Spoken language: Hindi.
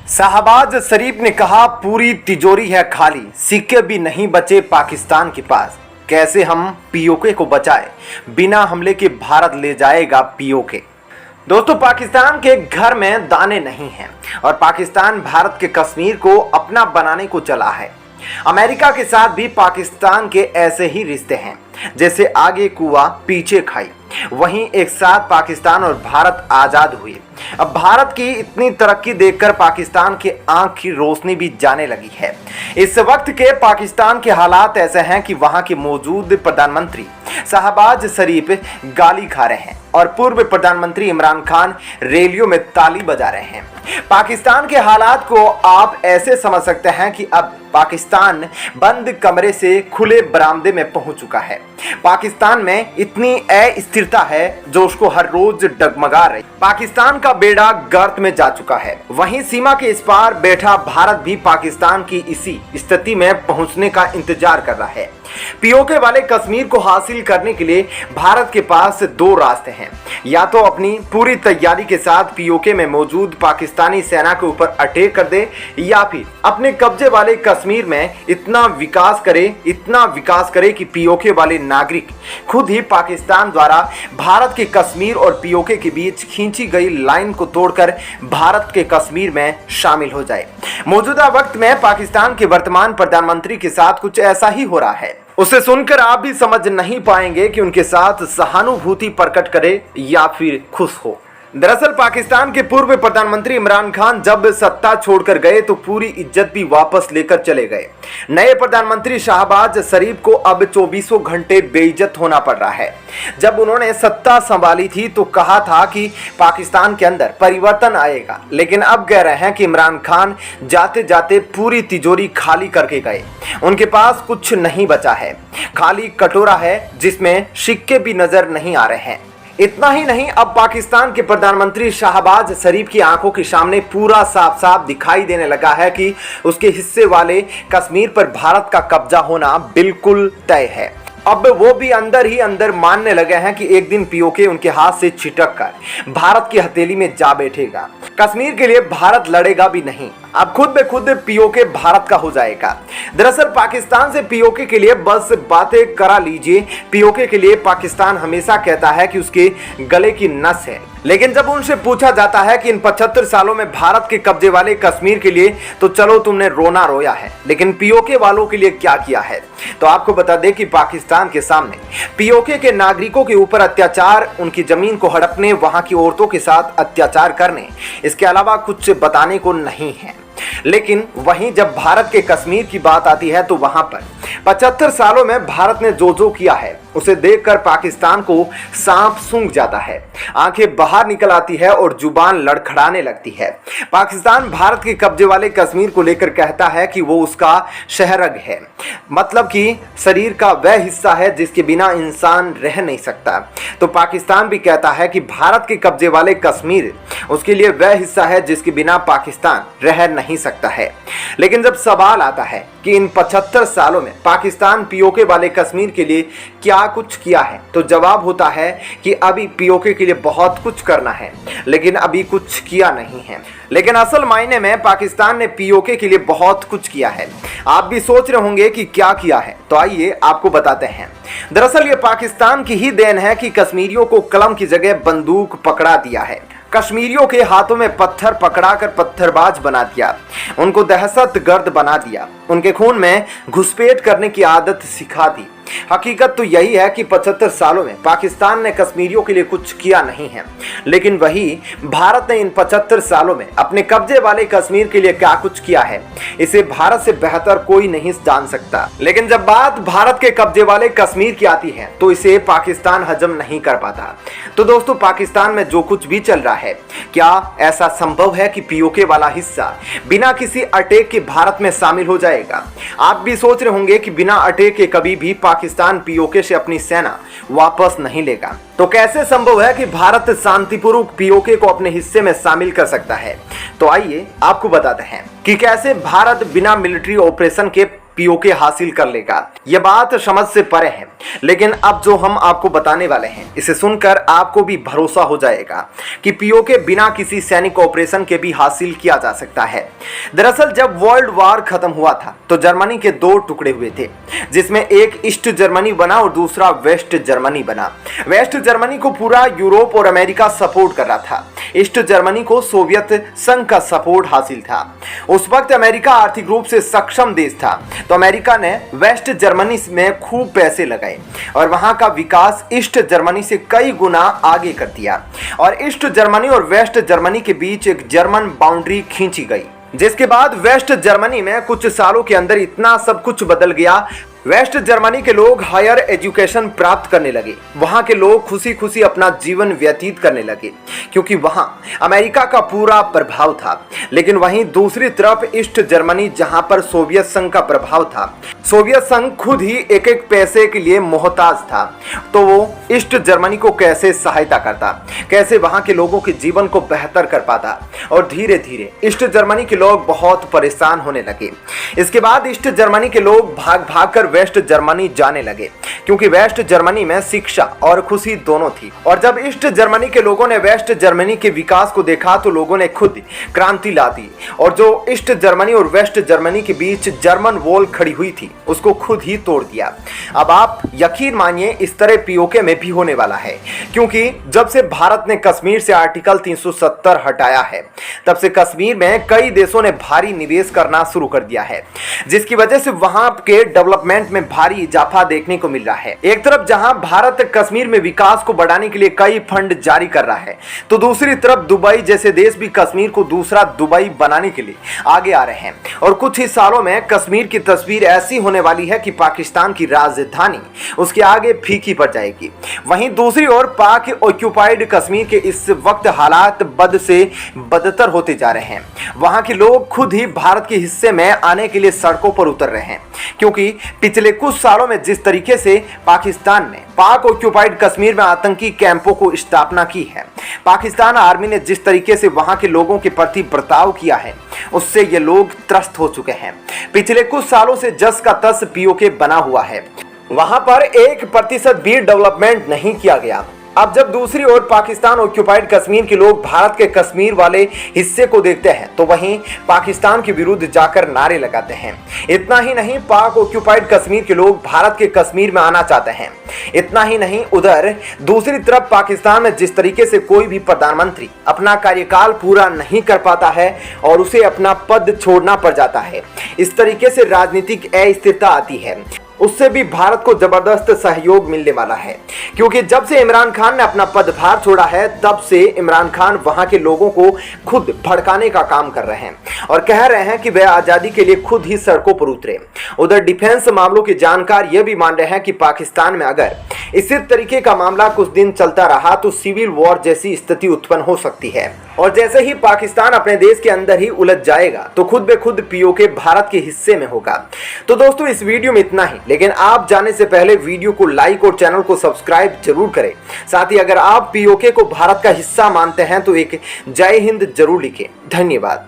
शाहबाज शरीफ ने कहा पूरी तिजोरी है खाली, सिक्के भी नहीं बचे पाकिस्तान के पास। कैसे हम पीओके को बचाए, बिना हमले के भारत ले जाएगा पीओके। दोस्तों, पाकिस्तान के घर में दाने नहीं हैं और पाकिस्तान भारत के कश्मीर को अपना बनाने को चला है। अमेरिका के साथ भी पाकिस्तान के ऐसे ही रिश्ते हैं, जैसे आगे कुआं पीछे खाई। वहीं एक साथ पाकिस्तान और भारत आजाद हुए। अब भारत की इतनी तरक्की देखकर पाकिस्तान के आंख की रोशनी भी जाने लगी है। इस वक्त के पाकिस्तान के हालात ऐसे हैं कि वहां के मौजूद प्रधानमंत्री शाहबाज शरीफ गाली खा रहे हैं और पूर्व प्रधानमंत्री इमरान खान रैलियों में ताली बजा रहे हैं। पाकिस्तान के हालात को आप ऐसे समझ सकते हैं कि अब पाकिस्तान बंद कमरे से खुले बरामदे में पहुंच चुका है। पाकिस्तान में इतनी अस्थिरता है जो उसको हर रोज डगमगा रही। पाकिस्तान का बेड़ा गर्त में जा चुका है। वहीं सीमा के इस पार बैठा भारत भी पाकिस्तान की इसी स्थिति में पहुंचने का इंतजार कर रहा है। पीओके वाले कश्मीर को हासिल करने के लिए भारत के पास दो रास्ते हैं। या तो अपनी पूरी तैयारी के साथ पीओके में मौजूद पाकिस्तानी सेना के ऊपर अटैक कर दे, या फिर अपने कब्जे वाले कश्मीर में इतना विकास करे कि पीओके वाले नागरिक खुद ही पाकिस्तान द्वारा भारत के कश्मीर और पीओके के बीच खींची गई लाइन को तोड़कर भारत के कश्मीर में शामिल हो जाए। मौजूदा वक्त में पाकिस्तान के वर्तमान प्रधानमंत्री के साथ कुछ ऐसा ही हो रहा है। उसे सुनकर आप भी समझ नहीं पाएंगे कि उनके साथ सहानुभूति प्रकट करे या फिर खुश हो। दरअसल पाकिस्तान के पूर्व प्रधानमंत्री इमरान खान जब सत्ता छोड़कर गए तो पूरी इज्जत भी वापस लेकर चले गए। नए प्रधानमंत्री शाहबाज शरीफ को अब 24 घंटे बेइज्जत होना पड़ रहा है। जब उन्होंने सत्ता संभाली थी तो कहा था कि पाकिस्तान के अंदर परिवर्तन आएगा, लेकिन अब कह रहे हैं कि इमरान खान जाते जाते पूरी तिजोरी खाली करके गए। उनके पास कुछ नहीं बचा है, खाली कटोरा है जिसमें सिक्के भी नजर नहीं आ रहे हैं। इतना ही नहीं, अब पाकिस्तान के प्रधानमंत्री शाहबाज शरीफ की आंखों के सामने पूरा साफ साफ दिखाई देने लगा है कि उसके हिस्से वाले कश्मीर पर भारत का कब्जा होना बिल्कुल तय है। अब वो भी अंदर ही अंदर मानने लगे हैं कि एक दिन पीओके उनके हाथ से छिटक कर भारत की हथेली में जा बैठेगा। कश्मीर के लिए भारत लड़ेगा भी नहीं, अब खुद ब खुद पीओके भारत का हो जाएगा। दरअसल पाकिस्तान से पीओके के लिए बस बातें करा लीजिए। पीओके के लिए पाकिस्तान हमेशा कहता है कि उसके गले की नस है, लेकिन जब उनसे पूछा जाता है कि इन 75 सालों में भारत के कब्जे वाले कश्मीर के लिए तो चलो तुमने रोना रोया है, लेकिन पीओके वालों के लिए क्या किया है। तो आपको बता दें कि पाकिस्तान के सामने पीओके के नागरिकों के ऊपर अत्याचार, उनकी जमीन को हड़पने, वहां की औरतों के साथ अत्याचार करने, इसके अलावा कुछ बताने को नहीं है। लेकिन वहीं जब भारत के कश्मीर की बात आती है तो वहां पर 75 सालों में भारत ने जो जो किया है उसे देखकर पाकिस्तान को सांप सूंघ जाता है, आंखें बाहर निकल आती है और जुबान लड़खड़ाने लगती है। पाकिस्तान भारत के कब्जे वाले कश्मीर को लेकर कहता है कि वो उसका शहरग है, मतलब कि शरीर का वह हिस्सा है जिसके बिना इंसान रह नहीं सकता। तो पाकिस्तान भी कहता है कि भारत के कब्जे वाले कश्मीर उसके लिए वह हिस्सा है जिसके बिना पाकिस्तान रह नहीं सकता है। लेकिन जब सवाल आता है कि इन 75 सालों में पाकिस्तान पीओके वाले कश्मीर के लिए क्या कुछ किया है, तो जवाब होता है कि अभी पीओके के लिए बहुत कुछ करना है, लेकिन अभी कुछ किया नहीं है। लेकिन असल मायने में पाकिस्तान ने पीओके के लिए बहुत कुछ किया है। आप भी सोच रहे होंगे कि क्या किया है, तो आइए आपको बताते हैं। दरअसल ये पाकिस्तान की ही देन है कि कश्मीरियों को कलम की जगह बंदूक पकड़ा दिया है। कश्मीरियों के हाथों में पत्थर पकड़ाकर पत्थरबाज बना दिया, उनको दहशतगर्द बना दिया, उनके खून में घुसपैठ करने की आदत सिखा दी। हकीकत तो यही है कि 75 सालों में पाकिस्तान ने कश्मीरियों के लिए कुछ किया नहीं है, लेकिन वही भारत ने इन 75 सालों में अपने कब्जे वाले कश्मीर के लिए क्या कुछ किया है, इसे भारत से बेहतर कोई नहीं जान सकता। लेकिन जब बात भारत के कब्जे वाले कश्मीर की आती है तो इसे पाकिस्तान हजम नहीं कर पाता। तो दोस्तों, पाकिस्तान में जो कुछ भी चल रहा है, क्या ऐसा संभव है कि पीओके वाला हिस्सा बिना किसी अटैक के भारत में शामिल हो जाएगा? आप भी सोच रहे होंगे कि बिना अटैक के कभी भी पाकिस्तान पीओके से अपनी सेना वापस नहीं लेगा। तो कैसे संभव है कि भारत शांतिपूर्वक पीओके को अपने हिस्से में शामिल कर सकता है? तो आइए आपको बताते हैं कि कैसे भारत बिना मिलिट्री ऑपरेशन के पीओके हासिल कर लेगा। यह बात समझ से परे है, लेकिन अब जो हम आपको बताने वाले हैं इसे सुनकर आपको भी भरोसा हो जाएगा कि पीओके बिना किसी सैनिक ऑपरेशन के भी हासिल किया जा सकता है। दरअसल जब वर्ल्ड वार खत्म हुआ था तो जर्मनी के दो टुकड़े हुए थे, जिसमें एक ईस्ट जर्मनी बना और दूसरा वेस्ट जर्मनी बना। वेस्ट जर्मनी को पूरा यूरोप और अमेरिका सपोर्ट कर रहा था, ईस्ट जर्मनी को सोवियत संघ का सपोर्ट हासिल था। उस वक्त अमेरिका आर्थिक रूप से सक्षम देश था, तो अमेरिका ने वेस्ट जर्मनी में खूब पैसे लगाए और वहां का विकास ईस्ट जर्मनी से कई गुना आगे कर दिया और ईस्ट जर्मनी और वेस्ट जर्मनी के बीच एक जर्मन बाउंड्री खींची गई, जिसके बाद वेस्ट जर्मनी में कुछ सालों के अंदर इतना सब कुछ बदल गया। वेस्ट जर्मनी के लोग हायर एजुकेशन प्राप्त करने लगे, वहां के लोग खुशी खुशी अपना जीवन व्यतीत करने लगे क्योंकि वहां अमेरिका का पूरा प्रभाव था। लेकिन वहीं दूसरी तरफ ईस्ट जर्मनी, जहां पर सोवियत संघ का प्रभाव था, सोवियत संघ खुद ही एक एक पैसे के लिए मोहताज था, तो वो ईस्ट जर्मनी को कैसे सहायता करता, कैसे वहां के लोगों के जीवन को बेहतर कर पाता। और धीरे धीरे ईस्ट जर्मनी के लोग बहुत परेशान होने लगे। इसके बाद ईस्ट जर्मनी के लोग भाग भाग कर वेस्ट जर्मनी जाने लगे, क्योंकि वेस्ट जर्मनी में शिक्षा और खुशी दोनों थी। और जब ईस्ट जर्मनी के लोगों ने वेस्ट जर्मनी के विकास को देखा तो लोगों ने खुद क्रांति ला दी और जो ईस्ट जर्मनी और वेस्ट जर्मनी के बीच जर्मन वॉल खड़ी हुई थी उसको खुद ही तोड़ दिया। अब आप यकीन मानिए इस तरह पीओके में भी होने वाला है, क्योंकि जब से भारत ने कश्मीर से आर्टिकल 370 हटाया है तब से कश्मीर में कई देशों ने भारी निवेश करना शुरू कर दिया है, जिसकी वजह से वहां के डेवलपमेंट में भारी इजाफा देखने को मिल रहा है। एक तरफ जहां भारत कश्मीर में विकास को बढ़ाने के लिए कई फंड जारी कर रहा है, तो दूसरी तरफ दुबई जैसे देश भी कश्मीर को दूसरा दुबई बनाने के लिए आगे आ रहे हैं। और कुछ ही सालों में कश्मीर की तस्वीर ऐसी होने वाली है कि पाकिस्तान की राजधानी उसके आगे फीकी पड़ जाएगी। वहीं दूसरी ओर पाक ऑक्यूपाइड कश्मीर के इस वक्त हालात बद से बदतर होते जा रहे हैं। वहां के लोग खुद ही भारत के हिस्से में आने के लिए सड़कों पर उतर रहे हैं, क्योंकि पिछले कुछ सालों में जिस तरीके से पाकिस्तान ने पाक ऑक्यूपाइड कश्मीर में आतंकी कैंपों को स्थापना की है, पाकिस्तान आर्मी ने जिस तरीके से वहां के लोगों के प्रति बर्ताव किया है, उससे ये लोग त्रस्त हो चुके हैं। पिछले कुछ सालों से जस का तस पीओके बना हुआ है, वहां पर 1% भी डेवलपमेंट नहीं किया गया। अब जब दूसरी ओर पाकिस्तान ऑक्यूपाइड कश्मीर के लोग भारत के कश्मीर वाले हिस्से को देखते हैं तो वहीं पाकिस्तान के विरुद्ध जाकर नारे लगाते हैं। इतना ही नहीं, पाक ऑक्यूपाइड कश्मीर के लोग भारत के कश्मीर में आना चाहते हैं। इतना ही नहीं, उधर दूसरी तरफ पाकिस्तान में जिस तरीके से कोई भी प्रधानमंत्री अपना कार्यकाल पूरा नहीं कर पाता है और उसे अपना पद छोड़ना पड़ जाता है, इस तरीके से राजनीतिक अस्थिरता आती है, उससे भी भारत को जबरदस्त सहयोग मिलने वाला है। क्योंकि जब से इमरान खान ने अपना पदभार छोड़ा है तब से इमरान खान वहां के लोगों को खुद भड़काने का काम कर रहे हैं और कह रहे हैं कि वे आजादी के लिए खुद ही सड़कों पर उतरे। उधर डिफेंस मामलों के जानकार यह भी मान रहे हैं कि पाकिस्तान में अगर इसी तरीके का मामला कुछ दिन चलता रहा तो सिविल वॉर जैसी स्थिति उत्पन्न हो सकती है। और जैसे ही पाकिस्तान अपने देश के अंदर ही उलझ जाएगा तो खुद बे खुद पीओके भारत के हिस्से में होगा। तो दोस्तों इस वीडियो में इतना ही, लेकिन आप जाने से पहले वीडियो को लाइक और चैनल को सब्सक्राइब जरूर करें। साथ ही अगर आप पीओके को भारत का हिस्सा मानते हैं तो एक जय हिंद जरूर लिखें। धन्यवाद।